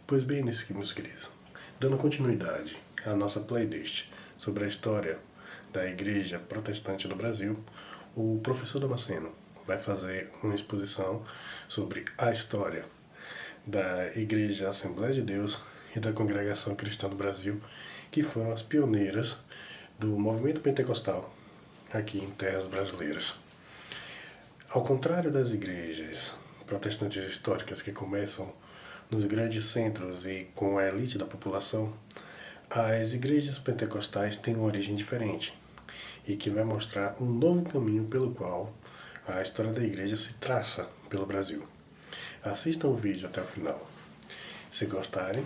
Pois bem, meus queridos, dando continuidade à nossa playlist sobre a história da Igreja Protestante do Brasil, o professor Damasceno vai fazer uma exposição sobre a história da Igreja Assembleia de Deus e da Congregação Cristã do Brasil, que foram as pioneiras do movimento pentecostal aqui em terras brasileiras. Ao contrário das igrejas protestantes históricas que começam nos grandes centros e com a elite da população, as igrejas pentecostais têm uma origem diferente e que vai mostrar um novo caminho pelo qual a história da igreja se traça pelo Brasil. Assistam o vídeo até o final. Se gostarem,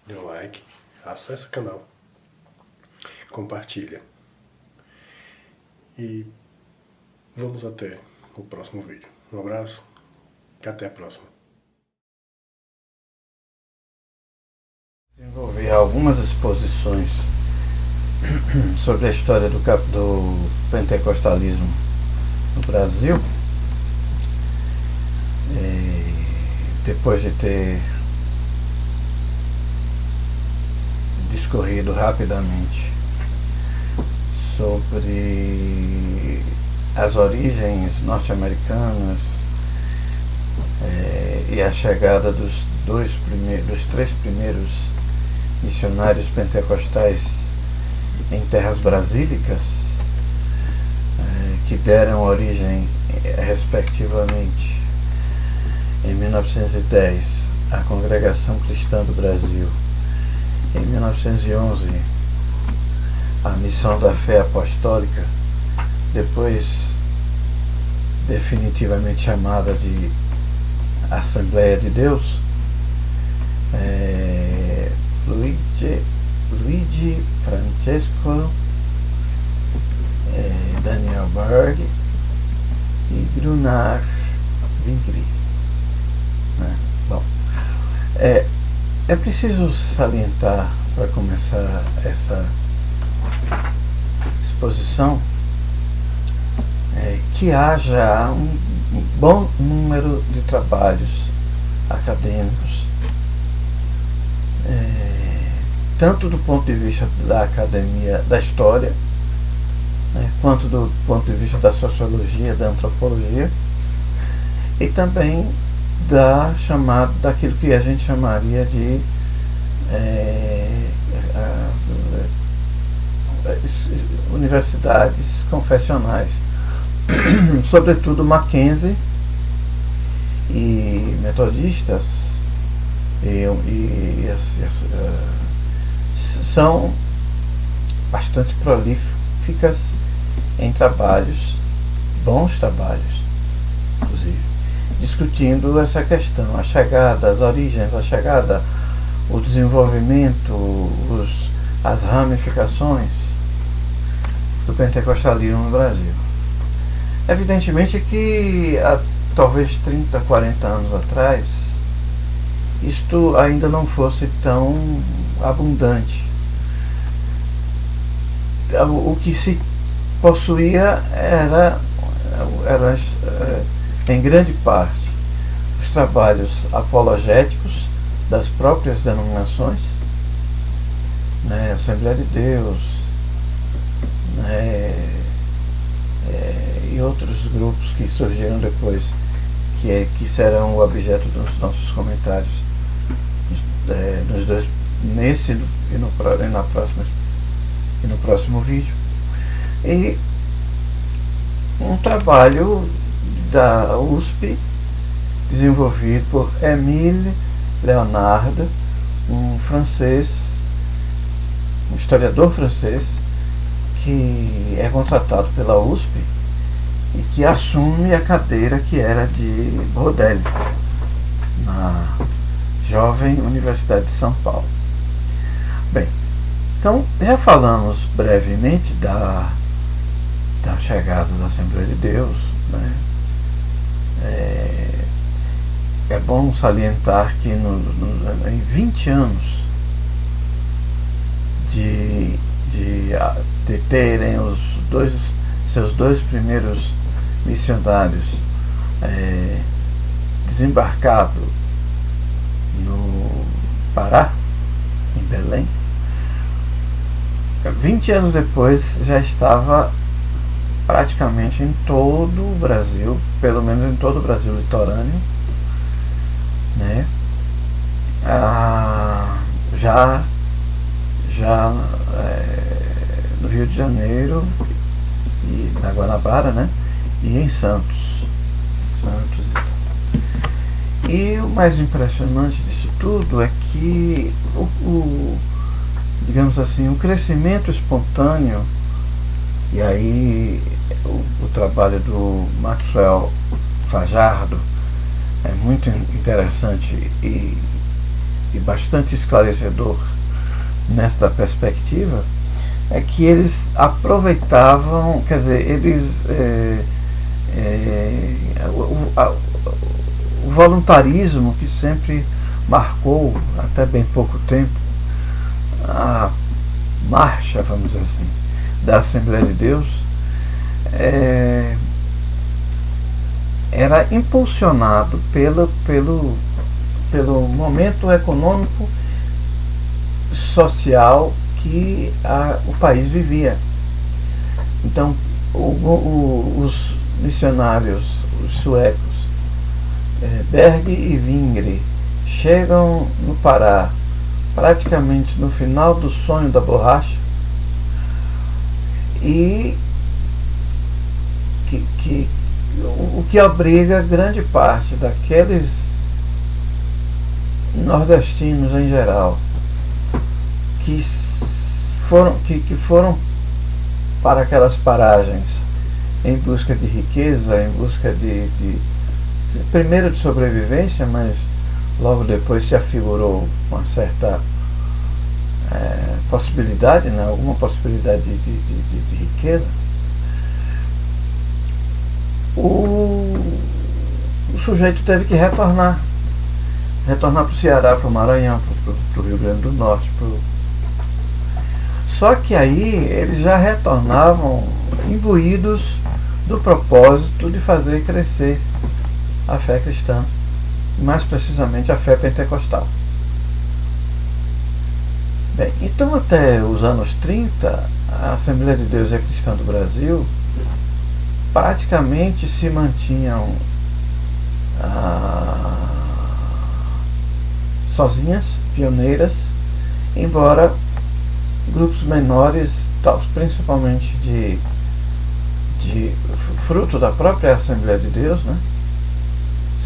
dê um like, acesse o canal, compartilha e vamos até o próximo vídeo. Um abraço e até a próxima. Desenvolvi algumas exposições sobre a história do pentecostalismo no Brasil, depois de ter discorrido rapidamente sobre as origens norte-americanas e a chegada dos três primeiros missionários pentecostais em terras brasílicas, que deram origem, respectivamente, em 1910, à Congregação Cristã do Brasil, em 1911, a Missão da Fé Apostólica, depois definitivamente chamada de Assembleia de Deus, Luigi Francesco, Daniel Berg e Grunar Vinkri. Bom, é preciso salientar, para começar essa exposição, que haja um bom número de trabalhos acadêmicos, tanto do ponto de vista da academia da história, quanto do ponto de vista da sociologia, da antropologia, e também daquilo que a gente chamaria de universidades confessionais, sobretudo Mackenzie e metodistas, são bastante prolíficas em trabalhos, bons trabalhos, inclusive, discutindo essa questão, a chegada, as origens, o desenvolvimento, as ramificações do pentecostalismo no Brasil. Evidentemente que há talvez 30, 40 anos atrás, isto ainda não fosse tão abundante. O que se possuía era em grande parte, os trabalhos apologéticos das próprias denominações, Assembleia de Deus, e outros grupos que surgiram depois, que serão o objeto dos nossos comentários nesse e no próximo vídeo. E um trabalho da USP, desenvolvido por Émile Leonard, um historiador francês, que é contratado pela USP e que assume a cadeira que era de Brodel, na jovem Universidade de São Paulo. Bem, então já falamos brevemente da chegada da Assembleia de Deus, É bom salientar que em 20 anos de terem seus dois primeiros missionários desembarcado no Pará, em Belém, 20 anos depois já estava praticamente em todo o Brasil, pelo menos em todo o Brasil litorâneo, né? Já no Rio de Janeiro e na Guanabara, né? E em Santos e tal. E o mais impressionante disso tudo é que digamos assim, o crescimento espontâneo, e aí o trabalho do Maxwell Fajardo é muito interessante e bastante esclarecedor nesta perspectiva, é que eles aproveitavam, quer dizer, eles o voluntarismo que sempre marcou até bem pouco tempo a marcha, vamos dizer assim, da Assembleia de Deus, era impulsionado pelo momento econômico social que o país vivia. Então, os missionários, os suecos, Berg e Vingre, chegam no Pará praticamente no final do sonho da borracha, e o que obriga grande parte daqueles nordestinos em geral que foram para aquelas paragens em busca de riqueza, em busca primeiro de sobrevivência, mas logo depois se afigurou uma certa possibilidade, né, alguma possibilidade de riqueza. O sujeito teve que retornar para o Ceará, para o Maranhão, para o Rio Grande do Norte. Só que aí eles já retornavam imbuídos do propósito de fazer crescer a fé cristã, mais precisamente a fé pentecostal. Bem, então até os anos 30, a Assembleia de Deus e a Cristã do Brasil praticamente se mantinham sozinhas, pioneiras, embora grupos menores, principalmente de fruto da própria Assembleia de Deus, né,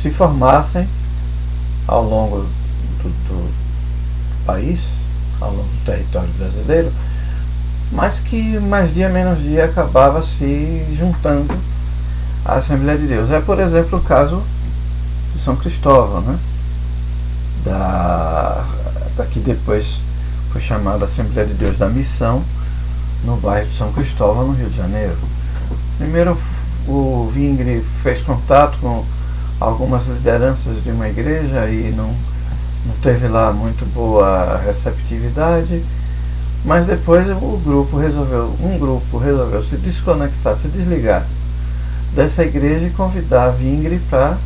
se formassem ao longo do país, ao longo do território brasileiro, mas que mais dia menos dia acabava se juntando à Assembleia de Deus. É, por exemplo, o caso de São Cristóvão, né, da que depois foi chamada Assembleia de Deus da Missão, no bairro de São Cristóvão, no Rio de Janeiro. Primeiro, o Vingre fez contato com algumas lideranças de uma igreja e não teve lá muito boa receptividade, mas depois um grupo resolveu se desconectar, se desligar dessa igreja e convidar a Vingre para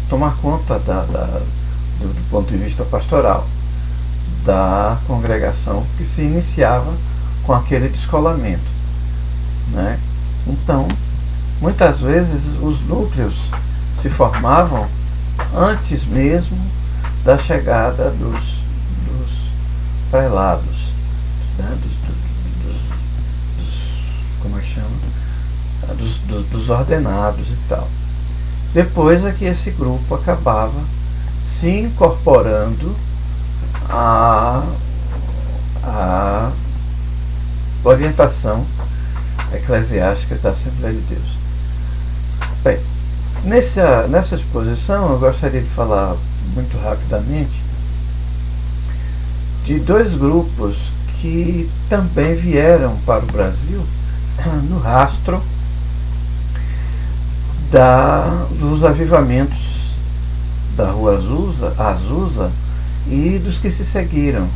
tomar conta do ponto de vista pastoral da congregação que se iniciava com aquele descolamento, né? Então, muitas vezes os núcleos se formavam antes mesmo da chegada dos prelados, né? Como é que chama? Dos ordenados e tal. Depois é que esse grupo acabava se incorporando à orientação eclesiástica da Assembleia de Deus. Bem, nessa exposição eu gostaria de falar muito rapidamente de dois grupos que também vieram para o Brasil no rastro dos avivamentos da Rua Azusa e dos que se seguiram,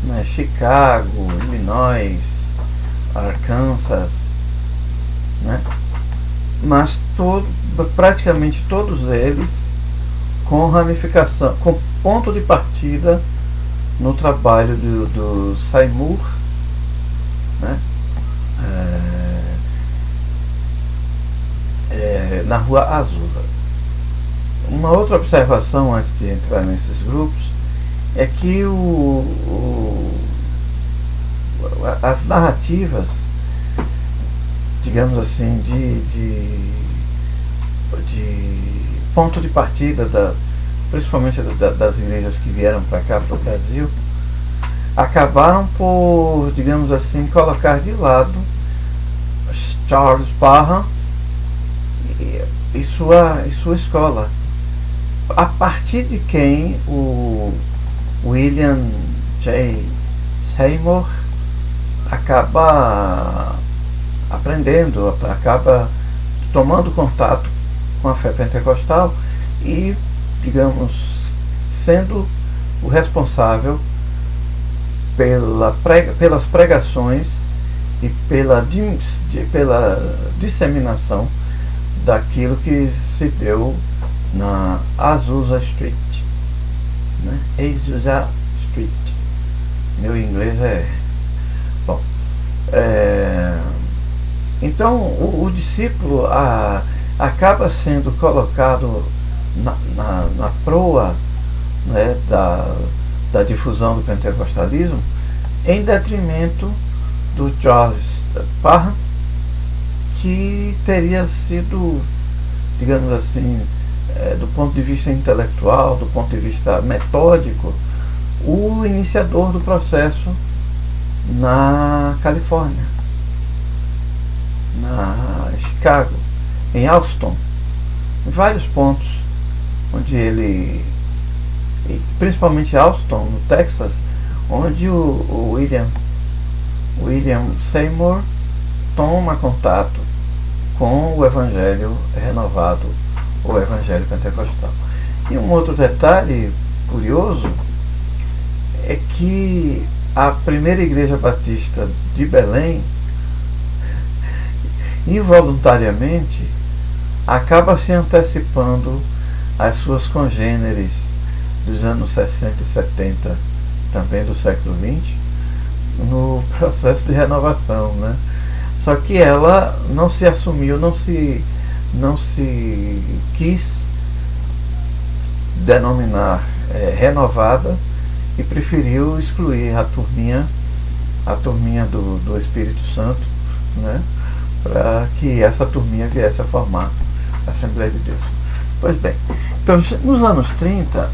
né? Chicago, Illinois, Arkansas, né? Mas praticamente todos eles com ramificação, com ponto de partida no trabalho do Seymour, né? Na Rua Azusa. Uma outra observação antes de entrar nesses grupos é que as narrativas, digamos assim, de ponto de partida, principalmente das igrejas que vieram para cá, para o Brasil, acabaram por, digamos assim, colocar de lado Charles Parham e sua escola, a partir de quem o William J. Seymour acaba aprendendo, acaba tomando contato com a fé pentecostal e, digamos, sendo o responsável pelas pregações e pela disseminação daquilo que se deu na Azusa Street, né? Azusa Street. Meu inglês é bom. Então o discípulo acaba sendo colocado na proa, né, da difusão do pentecostalismo, em detrimento do Charles Parham, que teria sido, digamos assim, do ponto de vista intelectual, do ponto de vista metódico, o iniciador do processo na Califórnia, na Chicago, em Austin, em vários pontos onde ele, principalmente Austin, no Texas, onde o William Seymour toma contato com o Evangelho renovado, o Evangelho pentecostal. E um outro detalhe curioso é que a primeira igreja batista de Belém, involuntariamente, acaba se antecipando às suas congêneres dos anos 60 e 70, também do século XX, no processo de renovação, né? Só que ela não se assumiu, não se quis denominar renovada e preferiu excluir a turminha do Espírito Santo, né? Para que essa turminha viesse a formar a Assembleia de Deus. Pois bem, então nos anos 30,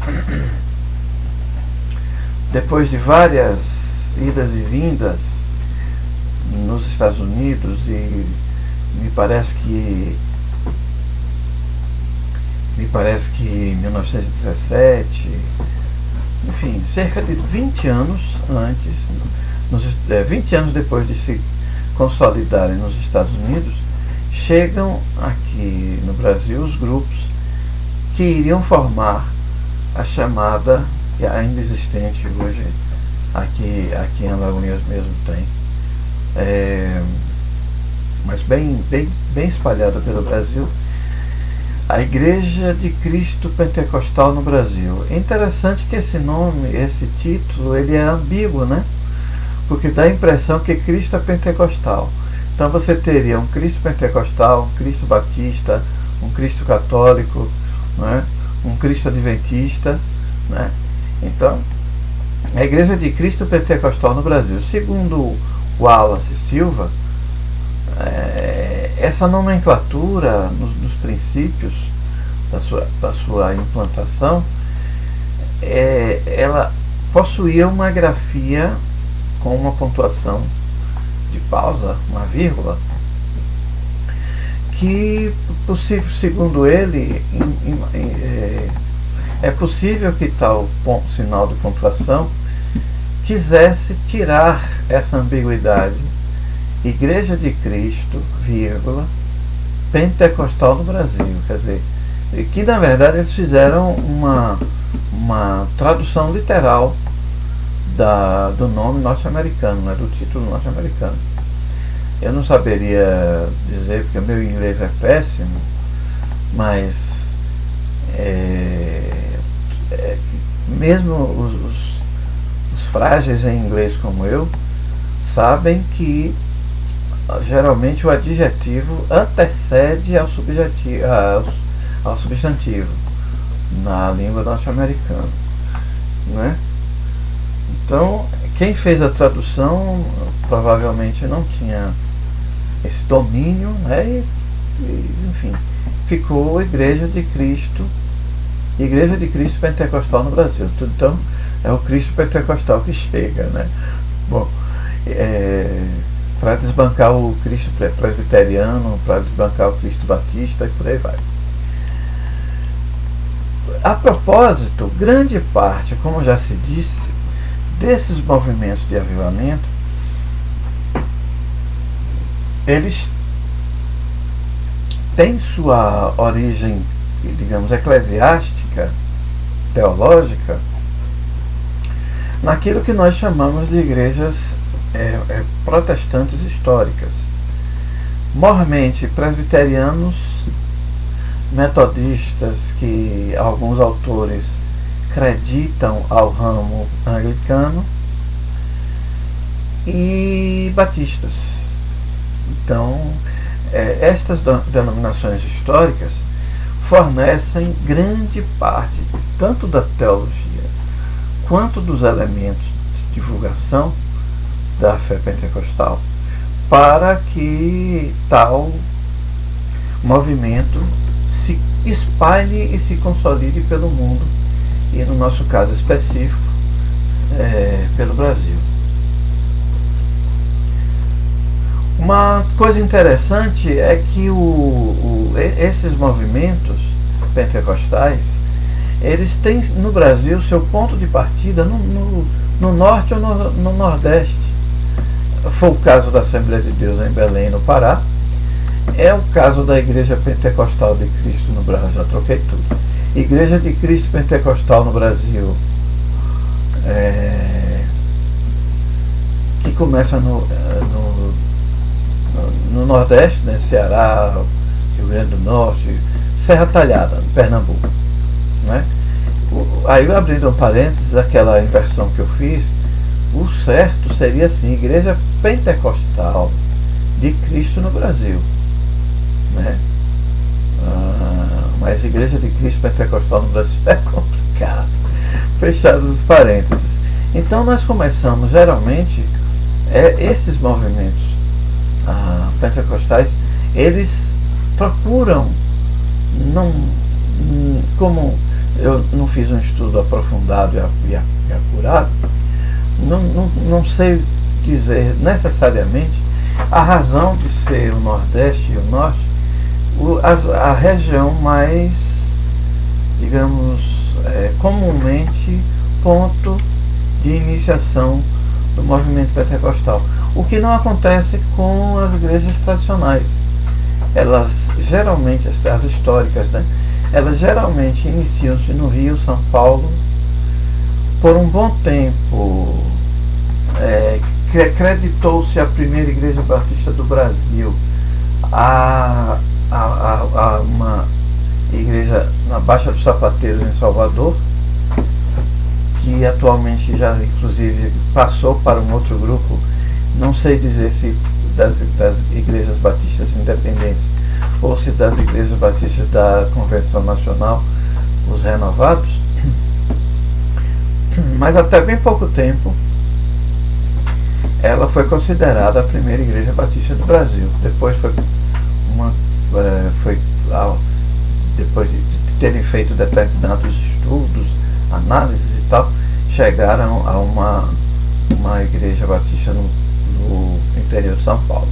depois de várias idas e vindas nos Estados Unidos, e me parece que em 1917, enfim, cerca de 20 anos antes, 20 anos depois de se consolidarem nos Estados Unidos, chegam aqui no Brasil os grupos que iriam formar a chamada, que ainda existente hoje, aqui em Alagoinhas mesmo tem, mas bem espalhada pelo Brasil, a Igreja de Cristo Pentecostal no Brasil. É interessante que esse nome, esse título, ele é ambíguo, né? Porque dá a impressão que Cristo é pentecostal. Então você teria um Cristo pentecostal, um Cristo batista, um Cristo católico, né? Um Cristo adventista, né? Então, a Igreja de Cristo Pentecostal no Brasil, segundo Wallace Silva, essa nomenclatura nos princípios da sua implantação, ela possuía uma grafia com uma pontuação de pausa, uma vírgula, que, segundo ele, é possível que tal sinal de pontuação quisesse tirar essa ambiguidade, Igreja de Cristo, vírgula, Pentecostal no Brasil. Quer dizer, que na verdade eles fizeram uma tradução literal do nome norte-americano, né, do título norte-americano. Eu não saberia dizer, porque meu inglês é péssimo, mas mesmo os frágeis em inglês como eu sabem que geralmente o adjetivo antecede ao substantivo na língua norte-americana, né? Então, quem fez a tradução provavelmente não tinha esse domínio, né? Enfim, ficou Igreja de Cristo Pentecostal no Brasil. Então, é o Cristo Pentecostal que chega, né? Bom, para desbancar o Cristo presbiteriano, para desbancar o Cristo batista e por aí vai. A propósito, grande parte, como já se disse, desses movimentos de avivamento, eles têm sua origem, digamos, eclesiástica, teológica, naquilo que nós chamamos de igrejas protestantes históricas, mormente presbiterianos, metodistas, que alguns autores acreditam ao ramo anglicano, e batistas. Então, estas denominações históricas fornecem grande parte, tanto da teologia quanto dos elementos de divulgação da fé pentecostal, para que tal movimento se espalhe e se consolide pelo mundo, e no nosso caso específico, pelo Brasil. Uma coisa interessante é que esses movimentos pentecostais, eles têm no Brasil seu ponto de partida no norte ou no nordeste. Foi o caso da Assembleia de Deus em Belém, no Pará. É o caso da Igreja Pentecostal de Cristo no Brasil. Já troquei tudo. Igreja de Cristo Pentecostal no Brasil, que começa no Nordeste, né? Ceará, Rio Grande do Norte, Serra Talhada, Pernambuco, né? Aí, abrindo um parênteses, aquela inversão que eu fiz, o certo seria assim: Igreja Pentecostal de Cristo no Brasil, né? Mas Igreja de Cristo Pentecostal no Brasil é complicado. Fechados os parênteses. Então, nós começamos geralmente esses movimentos pentecostais, eles procuram, como eu não fiz um estudo aprofundado e acurado, não sei dizer necessariamente a razão de ser o Nordeste e o Norte a região mais, digamos, comumente ponto de iniciação do movimento pentecostal. O que não acontece com as igrejas tradicionais. Elas geralmente, as históricas, né? Elas geralmente iniciam-se no Rio, São Paulo. Por um bom tempo, acreditou-se a primeira igreja batista do Brasil a uma igreja na Baixa dos Sapateiros, em Salvador, que atualmente já inclusive passou para um outro grupo, não sei dizer se das igrejas batistas independentes ou se das igrejas batistas da Convenção Nacional, os renovados, mas até bem pouco tempo ela foi considerada a primeira igreja batista do Brasil. Depois depois de terem feito determinados estudos, análises e tal, chegaram a uma igreja batista no interior de São Paulo.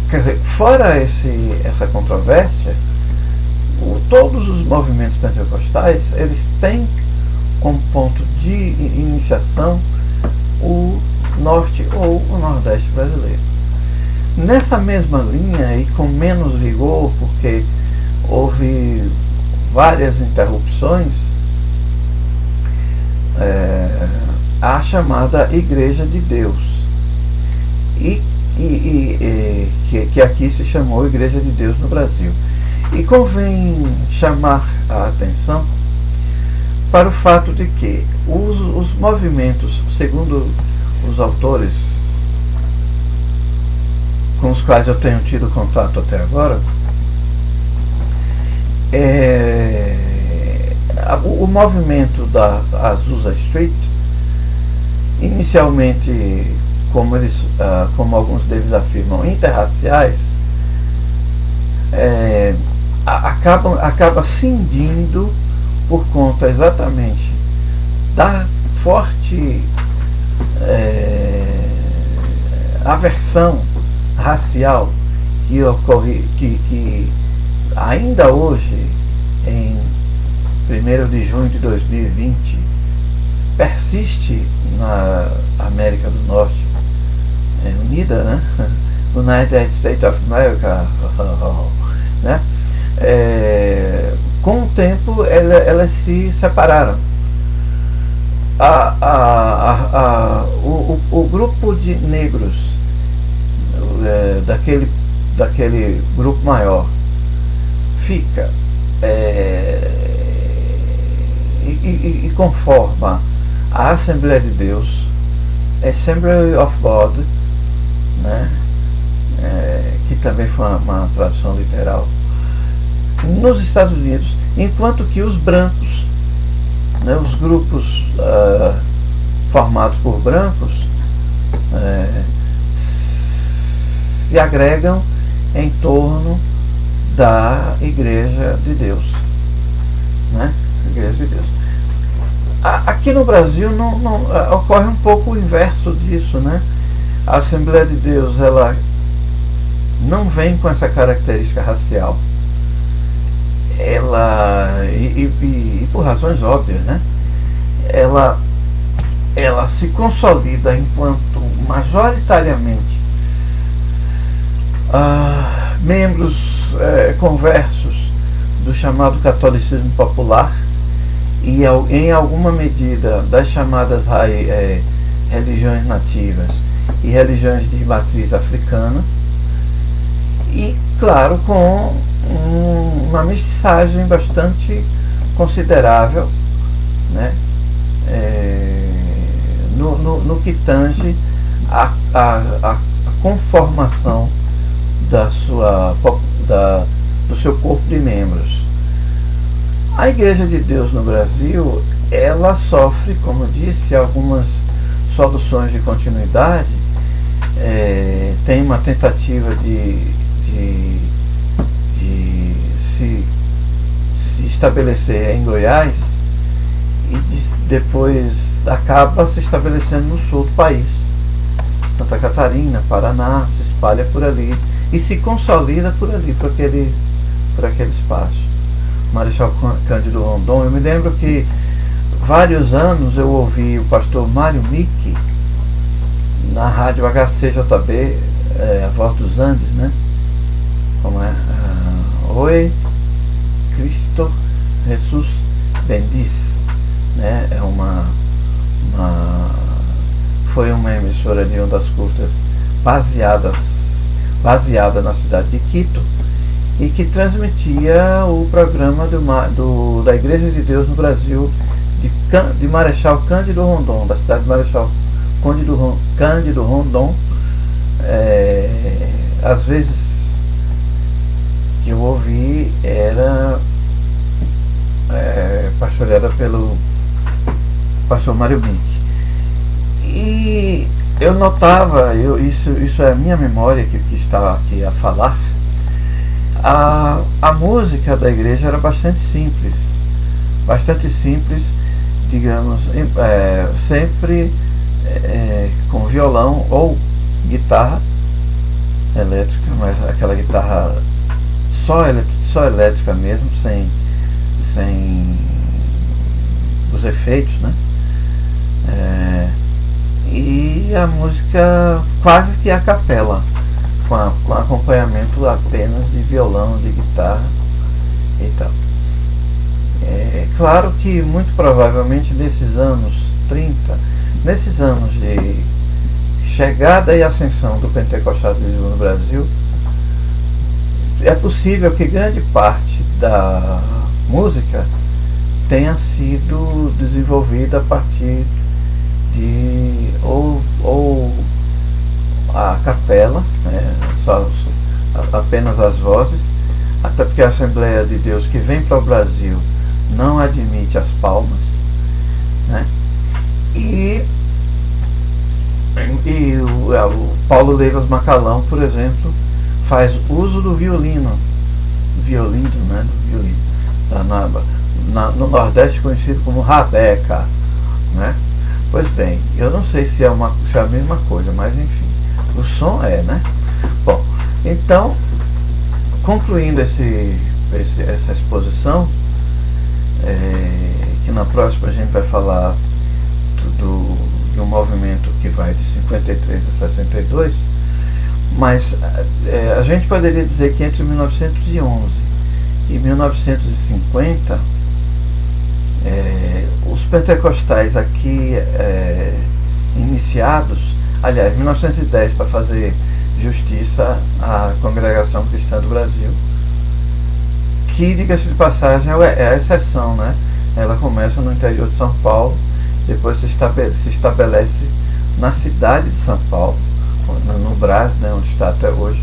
Quer dizer, fora essa controvérsia, todos os movimentos pentecostais, eles têm como ponto de iniciação o norte ou o nordeste brasileiro. Nessa mesma linha, e com menos vigor, porque houve várias interrupções, a chamada Igreja de Deus, que aqui se chamou Igreja de Deus no Brasil. E convém chamar a atenção para o fato de que os movimentos, segundo os autores com os quais eu tenho tido contato até agora, o movimento da Azusa Street, inicialmente, como alguns deles afirmam, interraciais, acaba cindindo por conta exatamente da forte aversão racial que ocorre, que ainda hoje, em 1º de junho de 2020, persiste na América do Norte unida, né? United States of America, né? Com o tempo elas se separaram. O grupo de negros daquele grupo maior fica e conforma a Assembleia de Deus, Assembly of God, né? Que também foi uma tradução literal, nos Estados Unidos, enquanto que os brancos, né, os grupos formados por brancos, se agregam em torno da Igreja de Deus, né? Igreja de Deus. Aqui no Brasil não ocorre um pouco o inverso disso, né? A Assembleia de Deus, ela não vem com essa característica racial, e por razões óbvias, né? Ela se consolida enquanto majoritariamente membros conversos do chamado catolicismo popular e em alguma medida das chamadas religiões nativas e religiões de matriz africana, e claro, com uma mestiçagem bastante considerável, né? No que tange a conformação do seu corpo de membros. A Igreja de Deus no Brasil, ela sofre, como disse, algumas soluções de continuidade. Tem uma tentativa de se estabelecer em Goiás e depois acaba se estabelecendo no sul do país, Santa Catarina, Paraná, se espalha por ali e se consolida por ali, por aquele espaço. Marechal Cândido Rondon, eu me lembro que vários anos eu ouvi o pastor Mário Micki na rádio HCJB, a Voz dos Andes, né? Como é? Oi, Cristo, Jesus bendiz, né? Foi uma emissora de ondas curtas baseada na cidade de Quito, e que transmitia o programa da Igreja de Deus no Brasil, de Marechal Cândido Rondon, da cidade de Marechal Cândido Rondon. Às vezes que eu ouvi era pastoreada pelo pastor Mário Micki. E eu notava, isso é a minha memória que está aqui a falar, a música da igreja era bastante simples, digamos, sempre com violão ou guitarra elétrica, mas aquela guitarra só elétrica mesmo, sem os efeitos, né? E a música quase que a capela, com acompanhamento apenas de violão, de guitarra e tal. Claro que muito provavelmente nesses anos 30, nesses anos de chegada e ascensão do pentecostalismo no Brasil, é possível que grande parte da música tenha sido desenvolvida a partir de ou a capela, né, apenas as vozes, até porque a Assembleia de Deus que vem para o Brasil não admite as palmas, né? E o Paulo Leivas Macalão, por exemplo, faz uso do violino, né, do violino, no Nordeste conhecido como rabeca, né? Pois bem, eu não sei se é a mesma coisa, mas enfim, o som é, né? Bom, então, concluindo essa exposição, que na próxima a gente vai falar de um movimento que vai de 53 a 62, mas a gente poderia dizer que entre 1911 e 1950, os pentecostais aqui iniciados, aliás, 1910, para fazer justiça à Congregação Cristã do Brasil, que, diga-se de passagem, é a exceção, né? Ela começa no interior de São Paulo, depois se estabelece na cidade de São Paulo, no Brás, né, onde está até hoje,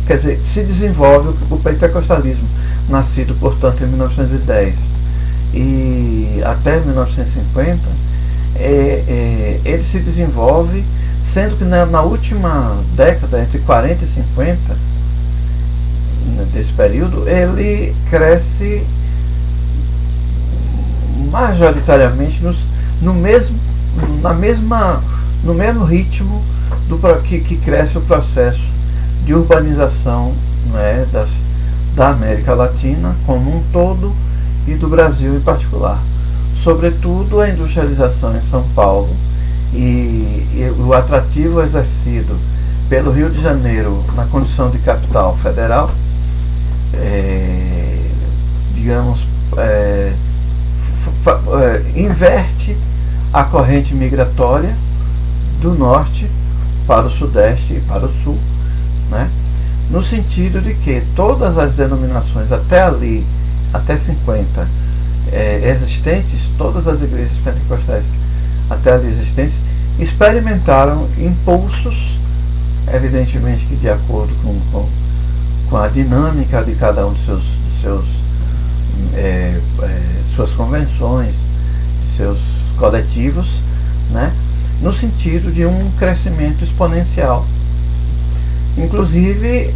quer dizer, se desenvolve o pentecostalismo, nascido, portanto, em 1910 e até 1950, ele se desenvolve, sendo que na última década, entre 40 e 50, desse período, ele cresce majoritariamente no mesmo ritmo que cresce o processo de urbanização, né, da América Latina como um todo e do Brasil em particular. Sobretudo a industrialização em São Paulo e o atrativo exercido pelo Rio de Janeiro na condição de capital federal, inverte a corrente migratória do norte para o sudeste e para o sul, né? No sentido de que todas as denominações até 50 existentes, todas as igrejas pentecostais até ali existentes, experimentaram impulsos, evidentemente que de acordo com a dinâmica de cada um de suas convenções, de seus coletivos, né, no sentido de um crescimento exponencial, inclusive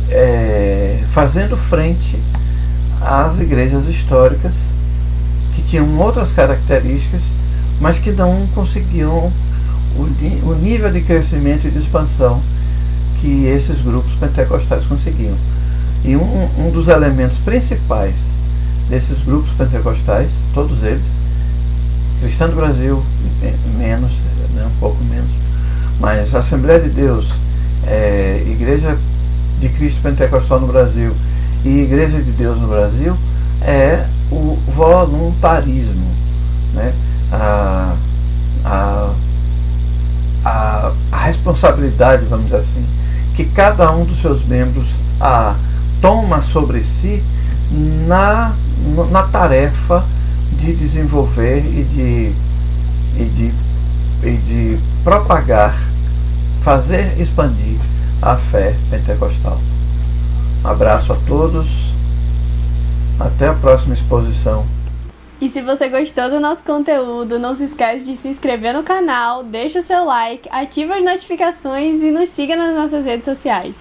fazendo frente às igrejas históricas que tinham outras características, mas que não conseguiam o nível de crescimento e de expansão que esses grupos pentecostais conseguiam. E um dos elementos principais desses grupos pentecostais, todos eles, Cristã do Brasil, menos, né, um pouco menos, mas Assembleia de Deus, Igreja de Cristo Pentecostal no Brasil e Igreja de Deus no Brasil, é o voluntarismo, né? A responsabilidade, vamos dizer assim, que cada um dos seus membros toma sobre si na tarefa de desenvolver e de propagar, fazer expandir a fé pentecostal. Abraço a todos, até a próxima exposição. E se você gostou do nosso conteúdo, não se esquece de se inscrever no canal, deixa o seu like, ativa as notificações e nos siga nas nossas redes sociais.